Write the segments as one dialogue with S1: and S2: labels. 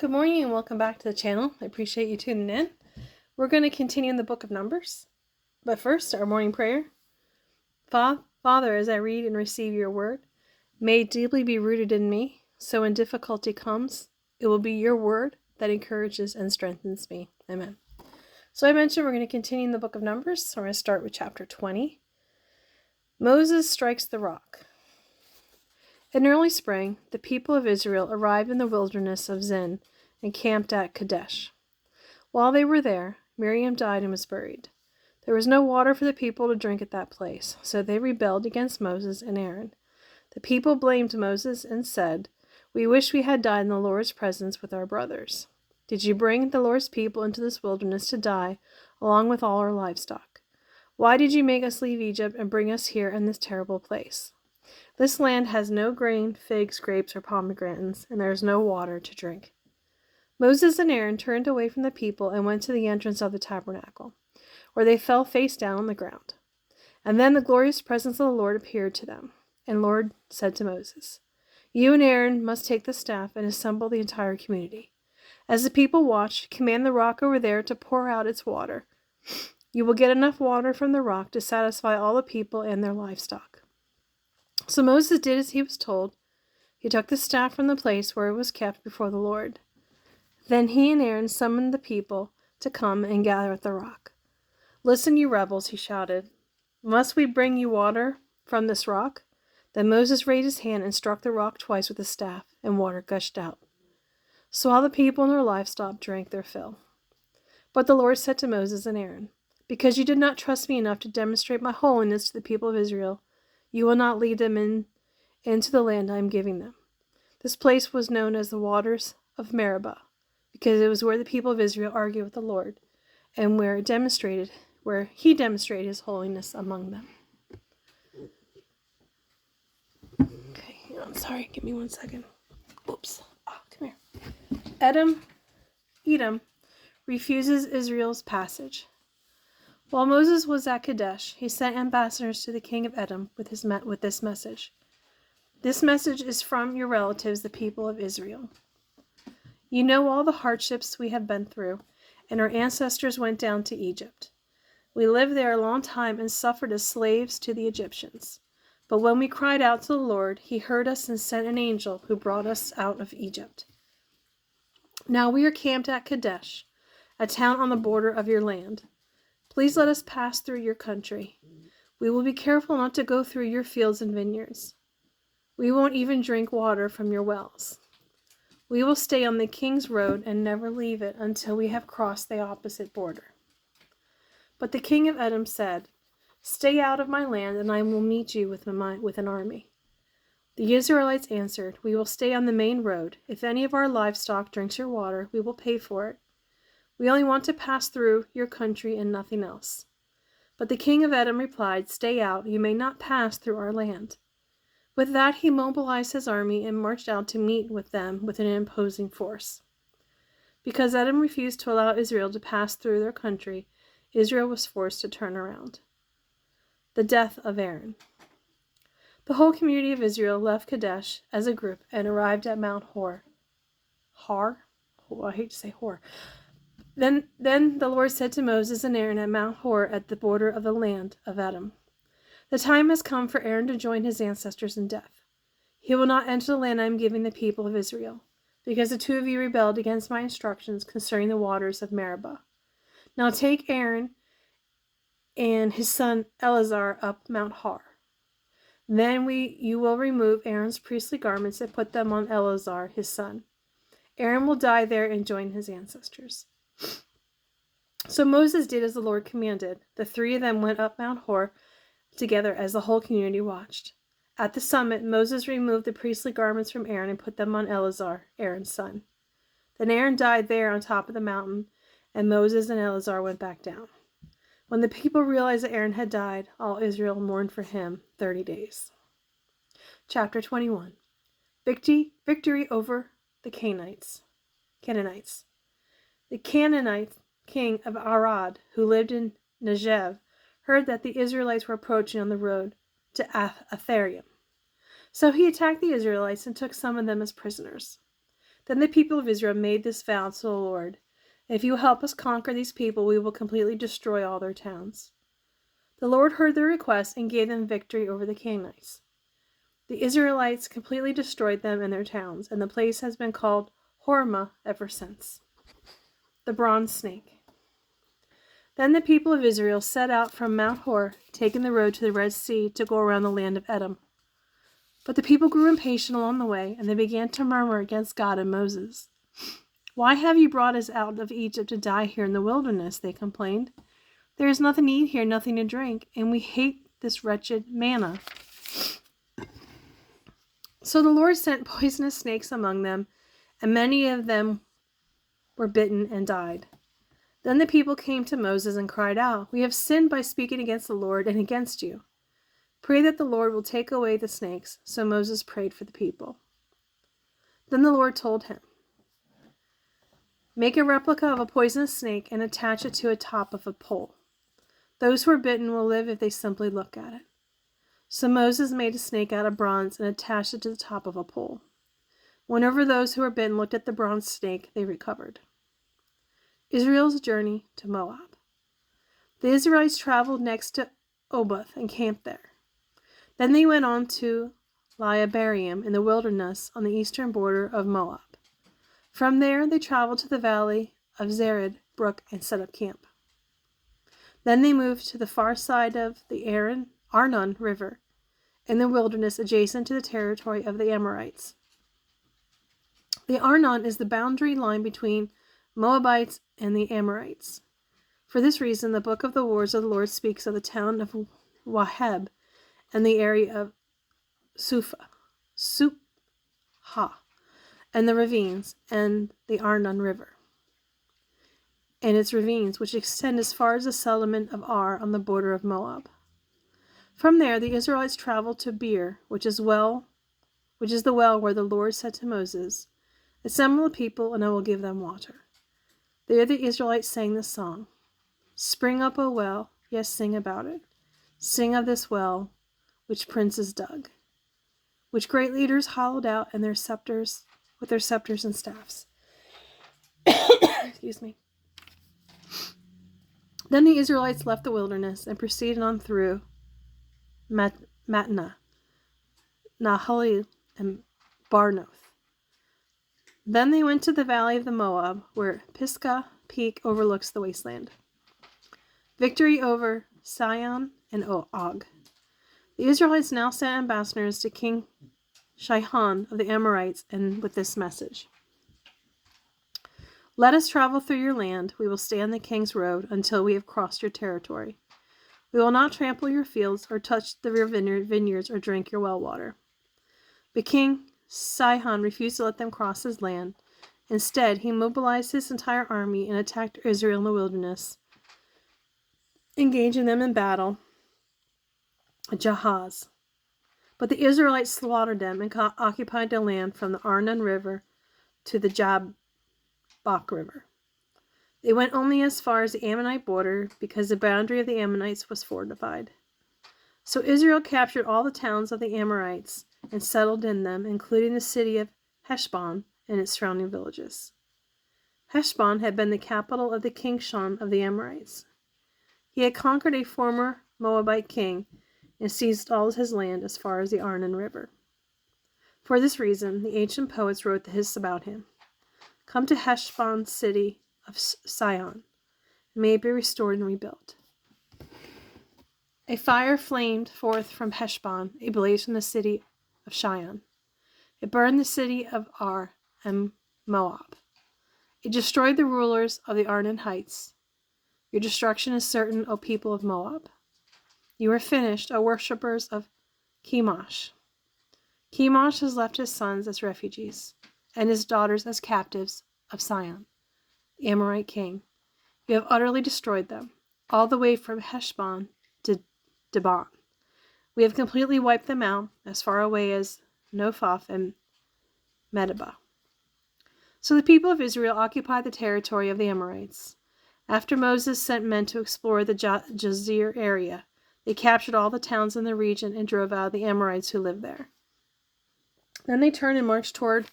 S1: Good morning and welcome back to the channel. I appreciate you tuning in. We're going to continue in the book of Numbers. But first, our morning prayer. Father, as I read and receive your word, may it deeply be rooted in me, so when difficulty comes, it will be your word that encourages and strengthens me. Amen. So I mentioned we're going to continue in the book of Numbers. So we're going to start with chapter 20. Moses strikes the rock. In early spring, the people of Israel arrived in the wilderness of Zin and camped at Kadesh. While they were there, Miriam died and was buried. There was no water for the people to drink at that place, so they rebelled against Moses and Aaron. The people blamed Moses and said, "We wish we had died in the Lord's presence with our brothers. Did you bring the Lord's people into this wilderness to die, along with all our livestock? Why did you make us leave Egypt and bring us here in this terrible place? This land has no grain, figs, grapes, or pomegranates, and there is no water to drink." Moses and Aaron turned away from the people and went to the entrance of the tabernacle, where they fell face down on the ground. And then the glorious presence of the Lord appeared to them. And the Lord said to Moses, "You and Aaron must take the staff and assemble the entire community. As the people watch, command the rock over there to pour out its water. You will get enough water from the rock to satisfy all the people and their livestock." So Moses did as he was told. He took the staff from the place where it was kept before the Lord. Then he and Aaron summoned the people to come and gather at the rock. "Listen, you rebels," he shouted. "Must we bring you water from this rock?" Then Moses raised his hand and struck the rock twice with his staff, and water gushed out. So all the people and their livestock drank their fill. But the Lord said to Moses and Aaron, "Because you did not trust me enough to demonstrate my holiness to the people of Israel, you will not lead them into the land I am giving them." This place was known as the waters of Meribah, because it was where the people of Israel argued with the Lord, and where he demonstrated his holiness among them. Okay, I'm sorry, give me 1 second. Oops. Come here. Edom refuses Israel's passage. While Moses was at Kadesh, he sent ambassadors to the king of Edom with this message. "This message is from your relatives, the people of Israel. You know all the hardships we have been through, and our ancestors went down to Egypt. We lived there a long time and suffered as slaves to the Egyptians. But when we cried out to the Lord, he heard us and sent an angel who brought us out of Egypt. Now we are camped at Kadesh, a town on the border of your land. Please let us pass through your country. We will be careful not to go through your fields and vineyards. We won't even drink water from your wells. We will stay on the king's road and never leave it until we have crossed the opposite border." But the king of Edom said, "Stay out of my land, and I will meet you with an army." The Israelites answered, "We will stay on the main road. If any of our livestock drinks your water, we will pay for it. We only want to pass through your country and nothing else." But the king of Edom replied, "Stay out. You may not pass through our land." With that, he mobilized his army and marched out to meet with them with an imposing force. Because Edom refused to allow Israel to pass through their country, Israel was forced to turn around. The death of Aaron. The whole community of Israel left Kadesh as a group and arrived at Mount Hor. I hate to say Hor. Then the Lord said to Moses and Aaron at Mount Hor at the border of the land of Edom, "The time has come for Aaron to join his ancestors in death. He will not enter the land I am giving the people of Israel, because the two of you rebelled against my instructions concerning the waters of Meribah. Now take Aaron and his son Eleazar up Mount Hor. Then you will remove Aaron's priestly garments and put them on Eleazar, his son. Aaron will die there and join his ancestors." So Moses did as the Lord commanded. The three of them went up Mount Hor together as the whole community watched. At the summit, Moses removed the priestly garments from Aaron and put them on Eleazar, Aaron's son. Then Aaron died there on top of the mountain, and Moses and Eleazar went back down. When the people realized that Aaron had died, all Israel mourned for him 30 days. Chapter 21. Victory over the Canaanites. The Canaanite king of Arad, who lived in Negev, heard that the Israelites were approaching on the road to Atharium. So he attacked the Israelites and took some of them as prisoners. Then the people of Israel made this vow to the Lord: "If you help us conquer these people, we will completely destroy all their towns." The Lord heard their request and gave them victory over the Canaanites. The Israelites completely destroyed them and their towns, and the place has been called Hormah ever since. The bronze snake. Then the people of Israel set out from Mount Hor, taking the road to the Red Sea to go around the land of Edom. But the people grew impatient along the way, and they began to murmur against God and Moses. "Why have you brought us out of Egypt to die here in the wilderness?" they complained. "There is nothing to eat here, nothing to drink, and we hate this wretched manna." So the Lord sent poisonous snakes among them, and many of them were bitten and died. Then the people came to Moses and cried out, "We have sinned by speaking against the Lord and against you. Pray that the Lord will take away the snakes." So Moses prayed for the people. Then the Lord told him, "Make a replica of a poisonous snake and attach it to a top of a pole. Those who are bitten will live if they simply look at it." So Moses made a snake out of bronze and attached it to the top of a pole. Whenever those who were bitten looked at the bronze snake, they recovered. Israel's journey to Moab. The Israelites traveled next to Oboth and camped there. Then they went on to Liabarim in the wilderness on the eastern border of Moab. From there they traveled to the valley of Zered Brook and set up camp. Then they moved to the far side of the Arnon River in the wilderness adjacent to the territory of the Amorites. The Arnon is the boundary line between Moabites and the Amorites. For this reason, the book of the wars of the Lord speaks of the town of Waheb and the area of Supha, and the ravines, and the Arnon River, and its ravines, which extend as far as the settlement of Ar on the border of Moab. From there, the Israelites traveled to Beer, which is the well where the Lord said to Moses, "Assemble the people, and I will give them water." There the Israelites sang this song: "Spring up, O well, yes, sing about it. Sing of this well, which princes dug, which great leaders hollowed out, and with their scepters and staffs." Excuse me. Then the Israelites left the wilderness and proceeded on through Matnah, Nahalil, and Barnoth. Then they went to the valley of the Moab, where Pisgah Peak overlooks the wasteland. Victory over Sihon and Og. The Israelites now sent ambassadors to King Sihon of the Amorites, and with this message: "Let us travel through your land. We will stay on the king's road until we have crossed your territory. We will not trample your fields or touch the vineyards or drink your well water." But King Sihon refused to let them cross his land. Instead, he mobilized his entire army and attacked Israel in the wilderness, engaging them in battle at Jahaz. But the Israelites slaughtered them and occupied the land from the Arnon River to the Jabbok River. They went only as far as the Ammonite border because the boundary of the Ammonites was fortified. So Israel captured all the towns of the Amorites and settled in them, including the city of Heshbon and its surrounding villages. Heshbon had been the capital of the kingdom of the Amorites. He had conquered a former Moabite king and seized all his land as far as the Arnon River. For this reason, the ancient poets wrote this about him: "Come to Heshbon, city of Sihon, may it be restored and rebuilt." A fire flamed forth from Heshbon, a blaze from the city of Sihon. It burned the city of Ar and Moab. It destroyed the rulers of the Arnon Heights. Your destruction is certain, O people of Moab. You are finished, O worshippers of Chemosh. Chemosh has left his sons as refugees, and his daughters as captives of Sihon, the Amorite king. You have utterly destroyed them, all the way from Heshbon to Dibon. We have completely wiped them out, as far away as Nophoth and Medeba. So the people of Israel occupied the territory of the Amorites. After Moses sent men to explore the Jazer area, they captured all the towns in the region and drove out the Amorites who lived there. Then they turned and marched toward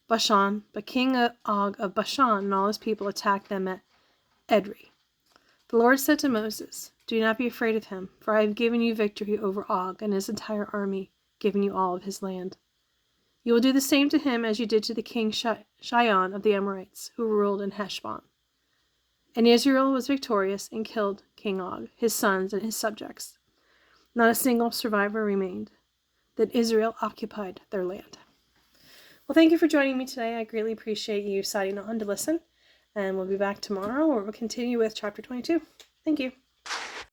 S1: Bashan, but King Og of Bashan and all his people attacked them at Edrei. The Lord said to Moses, "Do not be afraid of him, for I have given you victory over Og and his entire army, giving you all of his land. You will do the same to him as you did to the king Sihon of the Amorites, who ruled in Heshbon." And Israel was victorious and killed King Og, his sons, and his subjects. Not a single survivor remained. That Israel occupied their land. Well, thank you for joining me today. I greatly appreciate you signing on to listen. And we'll be back tomorrow, where we'll continue with chapter 22. Thank you.